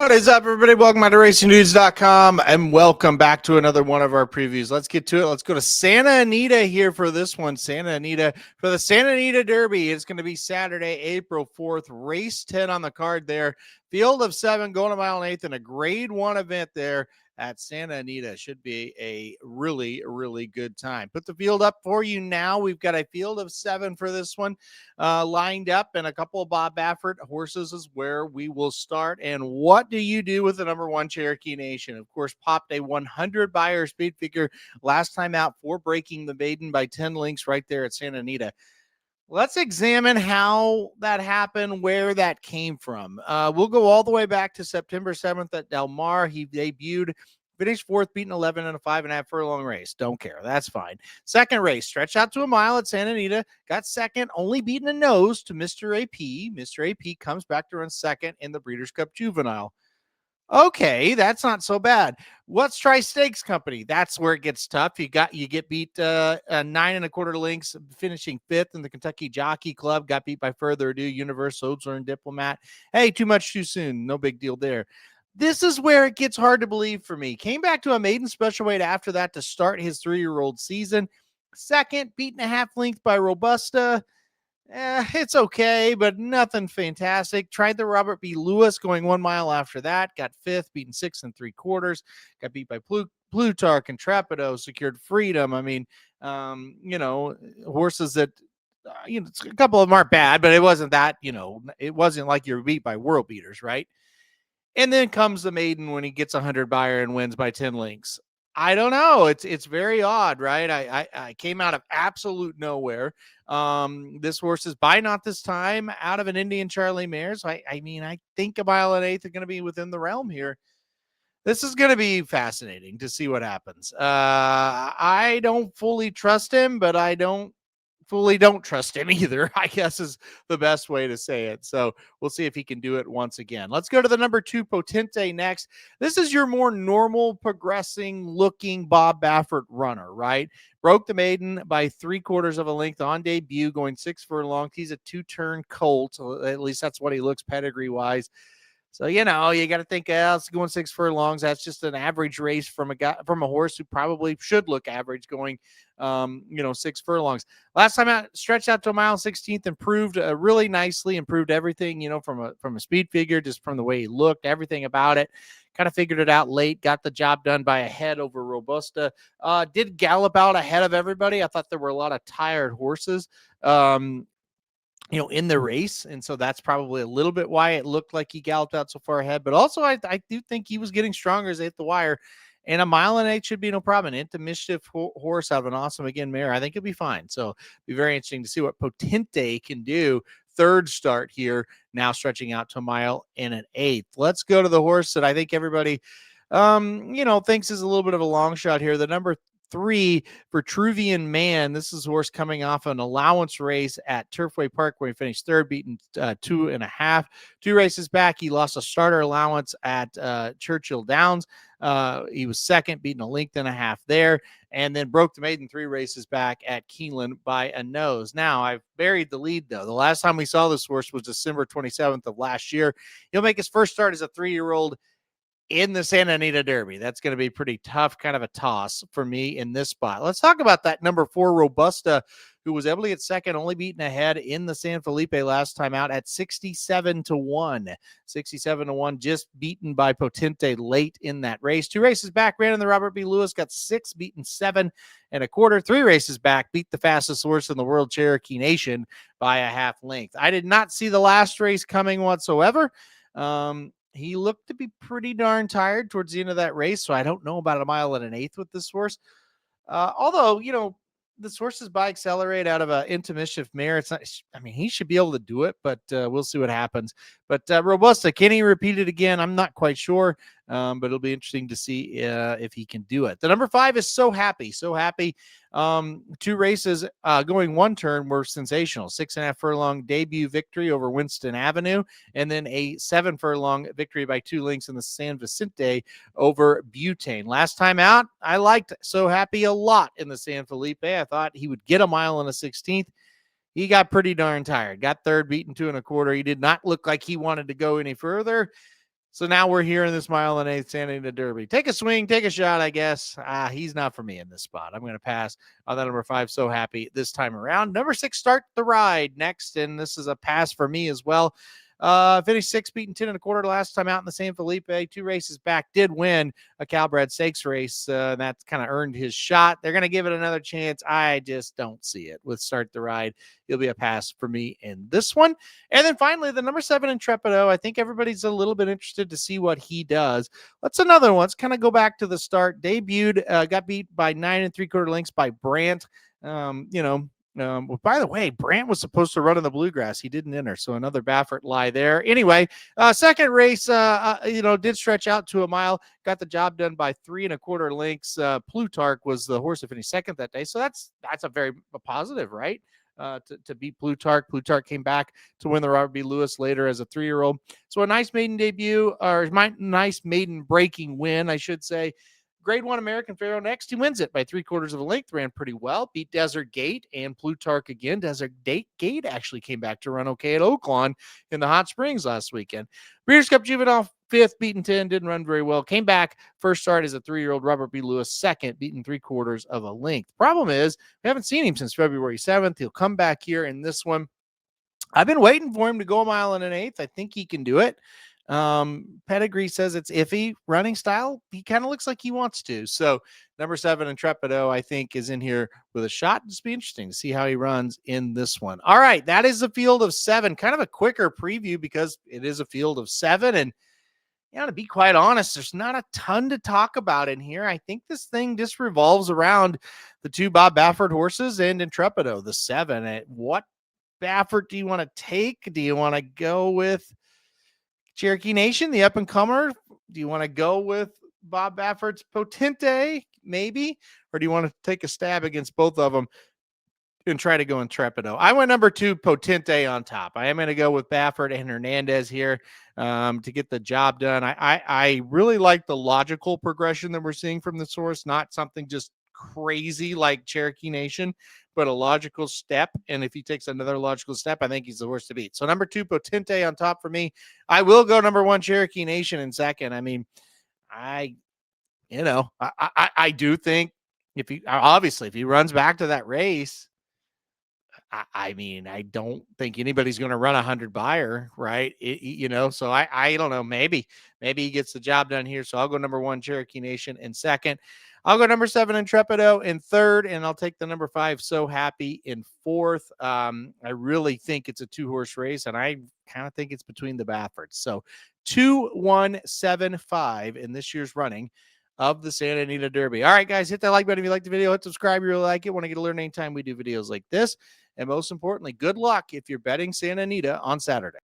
What is up, everybody? Welcome to RacingNews.com and welcome back to another one of our previews. Let's get to it. Let's go to Santa Anita here for this one. Santa Anita for the Santa Anita Derby. It's going to be Saturday, April 4th. Race 10 on the card there. Field of 7 going a mile and eighth in a grade 1 event there at Santa Anita. Should be a really, really good time. Put the field up for you now. We've got a field of 7 for this one lined up, and a couple of Bob Baffert horses is where we will start. And what do you do with the number 1 Cherokee Nation? Of course, popped a 100 buyer speed figure last time out for breaking the maiden by 10 lengths right there at Santa Anita. Let's examine how that happened, where that came from. We'll go all the way back to September 7th at Del Mar. He debuted, finished 4th, beating 11 in a 5.5 furlong race. Don't care. That's fine. Second race, stretched out to a mile at Santa Anita. Got second, only beating a nose to Mr. AP. Mr. AP comes back to run second in the Breeders' Cup Juvenile. Okay, that's not so bad. What's Tri-Stakes Company? That's where it gets tough. You get beat 9 1/4 lengths, finishing 5th in the Kentucky Jockey Club. Got beat by Further Ado, Universal, Odesler, and Diplomat. Hey, too much too soon. No big deal there. This is where it gets hard to believe for me. Came back to a maiden special weight after that to start his 3-year-old season. Second, beaten a half length by Robusta. It's okay, but nothing fantastic. Tried the Robert B. Lewis going 1 mile after that. Got 5th, beaten 6 3/4. Got beat by Plutarch, Intrepido, Secured Freedom. I mean, horses that, a couple of them aren't bad, but it wasn't that, it wasn't like you're beat by world beaters, right? And then comes the maiden when he gets 100 buyer and wins by 10 lengths. I don't know. It's very odd, right? I came out of absolute nowhere. This horse is by not this time out of an Indian Charlie mare. So I think a mile and eighth are going to be within the realm here. This is going to be fascinating to see what happens. I don't fully trust him, but I don't trust him either, I guess is the best way to say it. So we'll see if he can do it once again. Let's go to the number 2 Potente next. This is your more normal, progressing looking Bob Baffert runner, right? Broke the maiden by 3/4 of a length on debut, going 6 furlongs. He's a 2-turn colt. At least that's what he looks pedigree wise. So, you got to think, it's going 6 furlongs. That's just an average race from a horse who probably should look average going, 6 furlongs. Last time out, stretched out to a mile 16th, improved really nicely, improved everything, from a speed figure, just from the way he looked, everything about it. Kind of figured it out late, got the job done by a head over Robusta. Did gallop out ahead of everybody. I thought there were a lot of tired horses. In the race. And so that's probably a little bit why it looked like he galloped out so far ahead. But also, I do think he was getting stronger as they hit the wire. And a mile and eight should be no problem. Into Mischief horse out of an awesome, again, mare. I think it'll be fine. So it'll be very interesting to see what Potente can do. Third start here, now stretching out to a mile and an eighth. Let's go to the horse that I think everybody, thinks is a little bit of a long shot here. The number 3, Vitruvian Man. This is a horse coming off an allowance race at Turfway Park where he finished 3rd, beaten 2.5. 2 races back, he lost a starter allowance at Churchill Downs. He was 2nd, beaten a length and a half there, and then broke the maiden 3 races back at Keeneland by a nose. Now, I've buried the lead, though. The last time we saw this horse was December 27th of last year. He'll make his first start as a 3-year-old in the Santa Anita Derby. That's going to be pretty tough, kind of a toss for me in this spot. Let's talk about that number 4 Robusta, who was able to get second, only beaten ahead in the San Felipe last time out at 67-1. 67-1, just beaten by Potente late in that race. 2 races back, ran in the Robert B. Lewis, got 6, beaten 7 1/4. 3 races back, beat the fastest horse in the world, Cherokee Nation, by a half length. I did not see the last race coming whatsoever. He looked to be pretty darn tired towards the end of that race, so I don't know about a mile and an eighth with this horse. Although, this horse is by Accelerate out of a Into Mischief mare. It's not, he should be able to do it, but we'll see what happens. But Robusta, can he repeat it again? I'm not quite sure, but it'll be interesting to see if he can do it. The number 5 is So Happy. 2 races going 1 turn were sensational. 6.5 furlong debut victory over Winston Avenue, and then a 7 furlong victory by 2 lengths in the San Vicente over Butane. Last time out, I liked So Happy a lot in the San Felipe. I thought he would get a mile and a 16th. He got pretty darn tired. Got 3rd, beaten 2 1/4. He did not look like he wanted to go any further. So now we're here in this mile and eighth Santa Anita Derby. Take a swing, take a shot, I guess. He's not for me in this spot. I'm going to pass on that number 5. So happy this time around. Number 6, Start the Ride next. And this is a pass for me as well. Finished 6, beating 10 1/4 last time out in the San Felipe. 2 races back, did win a Calbred Stakes race. And that kind of earned his shot. They're going to give it another chance. I just don't see it with Start the Ride. He'll be a pass for me in this one. And then finally, the number 7, Intrepido. I think everybody's a little bit interested to see what he does. Let's another one. Let's kind of go back to the start. Debuted, got beat by 9 3/4 lengths by Brandt. Well, by the way, Brandt was supposed to run in the Bluegrass. He didn't enter, so another Baffert lie there. Anyway, second race, did stretch out to a mile. Got the job done by 3 1/4 lengths. Plutarch was the horse that finished second that day, so that's a very positive, right? To beat Plutarch. Plutarch came back to win the Robert B. Lewis later as a 3-year-old. So a nice maiden debut, or nice maiden breaking win, I should say. Grade 1 American Pharaoh next. He wins it by 3/4 of a length. Ran pretty well. Beat Desert Gate and Plutarch again. Desert Gate actually came back to run okay at Oaklawn in the Hot Springs last weekend. Breeders' Cup Juvenile 5th, beaten 10. Didn't run very well. Came back. First start as a 3-year-old. Robert B. Lewis second, beaten 3/4 of a length. Problem is, we haven't seen him since February 7th. He'll come back here in this one. I've been waiting for him to go a mile and an eighth. I think he can do it. Pedigree says it's iffy. Running style, he kind of looks like he wants to. So number 7, Intrepido, I think, is in here with a shot. Just be interesting to see how he runs in this one. All right, that is the field of 7. Kind of a quicker preview because it is a field of 7. And to be quite honest, there's not a ton to talk about in here. I think this thing just revolves around the 2 Bob Baffert horses and Intrepido, the 7. What Baffert do you want to take? Do you want to go with Cherokee Nation, the up-and-comer? Do you want to go with Bob Baffert's Potente, maybe? Or do you want to take a stab against both of them and try to go Intrepido? I went number 2, Potente on top. I am going to go with Baffert and Hernandez here to get the job done. I really like the logical progression that we're seeing from this horse, not something just crazy like Cherokee Nation, but a logical step. And if he takes another logical step, I think he's the horse to beat. So number 2, Potente on top for me. I will go number 1, Cherokee Nation in second. I mean, I do think if he runs back to that race, I mean, I don't think anybody's going to run 100 buyer, right? So I don't know. Maybe he gets the job done here. So I'll go number 1, Cherokee Nation in second. I'll go number 7, Intrepido in third, and I'll take the number 5, So Happy in fourth. I really think it's a 2-horse race, and I kind of think it's between the Bafferts. So 2, 1, 7, 5 in this year's running of the Santa Anita Derby. All right, guys, hit that like button if you like the video. Hit subscribe if you really like it. Want to get alert anytime we do videos like this. And most importantly, good luck if you're betting Santa Anita on Saturday.